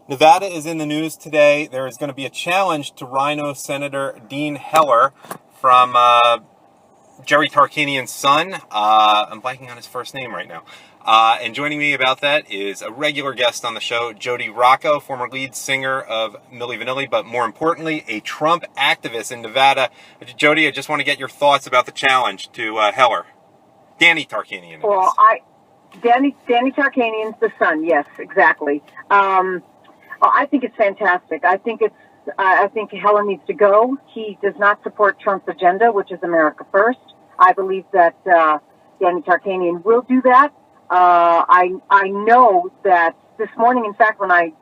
Nevada is in the news today. There is going to be a challenge to RINO Senator Dean Heller from Jerry Tarkanian's son. I'm blanking on his first name right now. And joining me about that is a regular guest on the show, Jodie Rocco, former lead singer of Milli Vanilli, but more importantly, a Trump activist in Nevada. Jodie, I just want to get your thoughts about the challenge to Heller. Danny Tarkanian. Well, Danny Tarkanian's the son. Yes, exactly. I think it's fantastic. I think Heller needs to go. He does not support Trump's agenda, which is America First. I believe that Danny Tarkanian will do that. I know that this morning, in fact, when I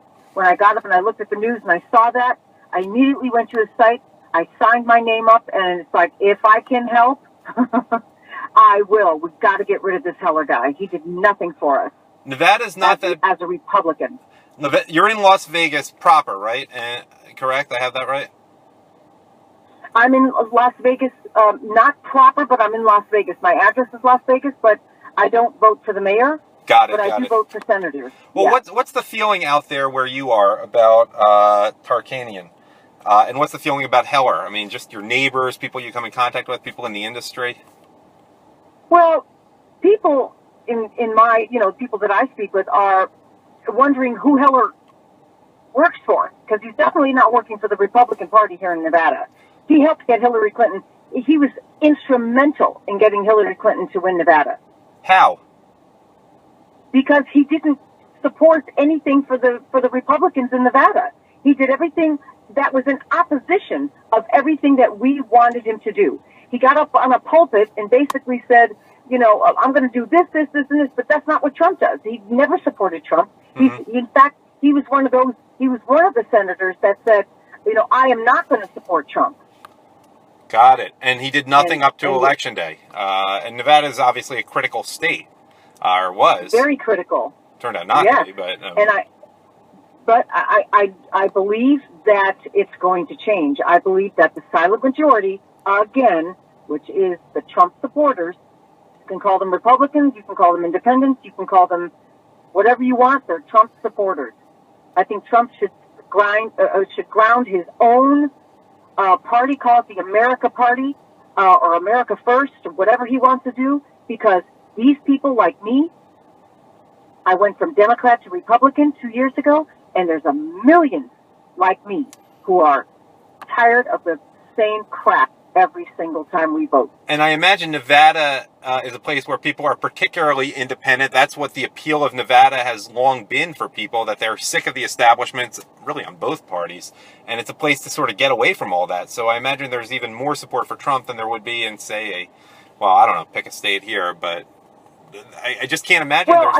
got up and I looked at the news and I saw that, I immediately went to his site. I signed my name up, and it's like, if I can help, I will. We've got to get rid of this Heller guy. He did nothing for us. Nevada's not as a Republican. You're in Las Vegas proper, right? Correct? I have that right? I'm in Las Vegas, not proper, but I'm in Las Vegas. My address is Las Vegas, but I don't vote for the mayor. Got it. But I do vote for senators. Well, yeah. What's the feeling out there where you are about Tarkanian? And what's the feeling about Heller? I mean, just your neighbors, people you come in contact with, people in the industry? Well, people in my, people that I speak with are wondering who Heller works for, because he's definitely not working for the Republican Party here in Nevada. He helped get Hillary Clinton. He was instrumental in getting Hillary Clinton to win Nevada. How? Because he didn't support anything for the Republicans in Nevada. He did everything that was in opposition of everything that we wanted him to do. He got up on a pulpit and basically said, I'm going to do this, and this, but that's not what Trump does. He never supported Trump. Mm-hmm. In fact, he was one of the senators that said, I am not going to support Trump. Got it. And he did nothing up to Election Day. And Nevada is obviously a critical state, or was. Very critical. Turned out not to be, but... But I believe that it's going to change. I believe that the silent majority, again, which is the Trump supporters, you can call them Republicans, you can call them independents, you can call them whatever you want, they're Trump supporters. I think Trump should ground his own party, call it the America Party, or America First, or whatever he wants to do, because these people like me, I went from Democrat to Republican 2 years ago, and there's a million like me who are tired of the same crap every single time we vote. And I imagine Nevada is a place where people are particularly independent. That's what the appeal of Nevada has long been for people, that they're sick of the establishments, really on both parties. And it's a place to sort of get away from all that. So I imagine there's even more support for Trump than there would be in, say, I don't know, pick a state here, but I just can't imagine. Well,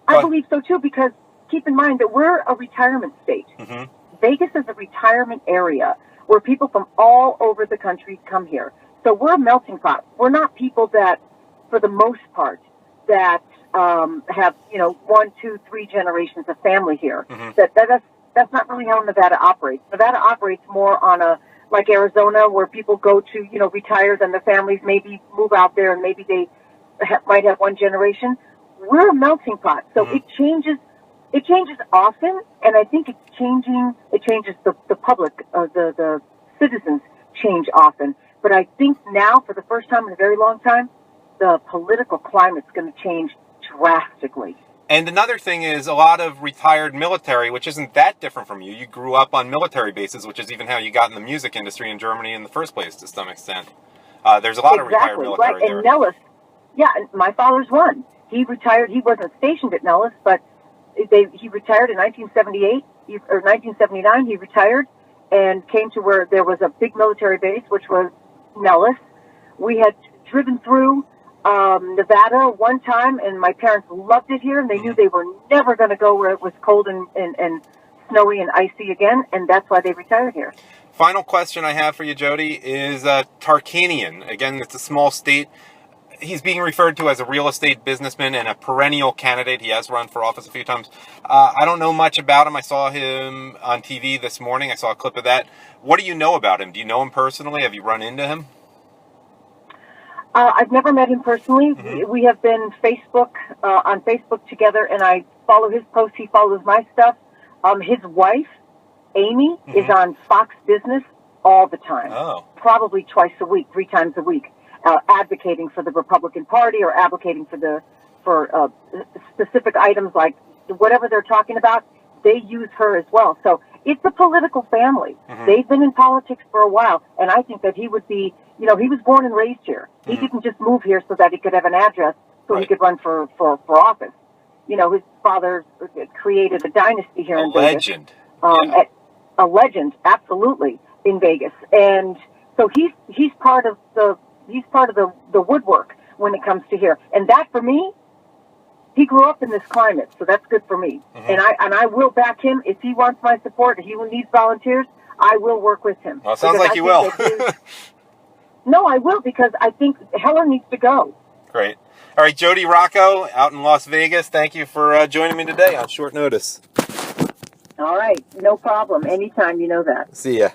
I believe so too, because keep in mind that we're a retirement state. Mm-hmm. Vegas is a retirement area where people from all over the country come here. So we're a melting pot. We're not people that, for the most part, that have 1, 2, 3 generations of family here. Mm-hmm. That's not really how Nevada operates. Nevada operates more on like Arizona, where people go to retire, then the families maybe move out there, and maybe they might have one generation. We're a melting pot, so mm-hmm. It changes often, and I think it changes the public, the citizens change often. But I think now, for the first time in a very long time, the political climate's going to change drastically. And another thing is a lot of retired military, which isn't that different from you. You grew up on military bases, which is even how you got in the music industry in Germany in the first place, to some extent. There's a lot of retired military right. there. And Nellis, my father's one. He retired. He wasn't stationed at Nellis, but he retired in 1978 or 1979. He retired and came to where there was a big military base, which was Nellis. We had driven through Nevada one time, and my parents loved it here, and they knew they were never going to go where it was cold and snowy and icy again, and that's why they retired here. Final question I have for you, Jodie, is Tarkanian. Again, it's a small state. He's being referred to as a real estate businessman and a perennial candidate. He has run for office a few times. I don't know much about him. I saw him on TV this morning. I saw a clip of that. What do you know about him? Do you know him personally? Have you run into him? I've never met him personally. Mm-hmm. We have been on Facebook together, and I follow his posts. He follows my stuff. His wife, Amy, is on Fox Business all the time. Oh. Probably twice a week, 3 times a week, advocating for the Republican Party or advocating for specific items like whatever they're talking about. They use her as well. So it's a political family. They've been in politics for a while, and I think that he would be, he was born and raised here. He didn't just move here so that he could have an address so he could run for office. His father created a dynasty here in Vegas. Legend. A legend, absolutely, in Vegas. And so he's part of the woodwork when it comes to here. And that, for me, he grew up in this climate, so that's good for me. And I will back him if he wants my support. If he needs volunteers, I will work with him. Well, it sounds like you will. No, I will, because I think Heller needs to go. Great. All right, Jodie Rocco out in Las Vegas. Thank you for joining me today on short notice. All right, no problem. Anytime, you know that. See ya.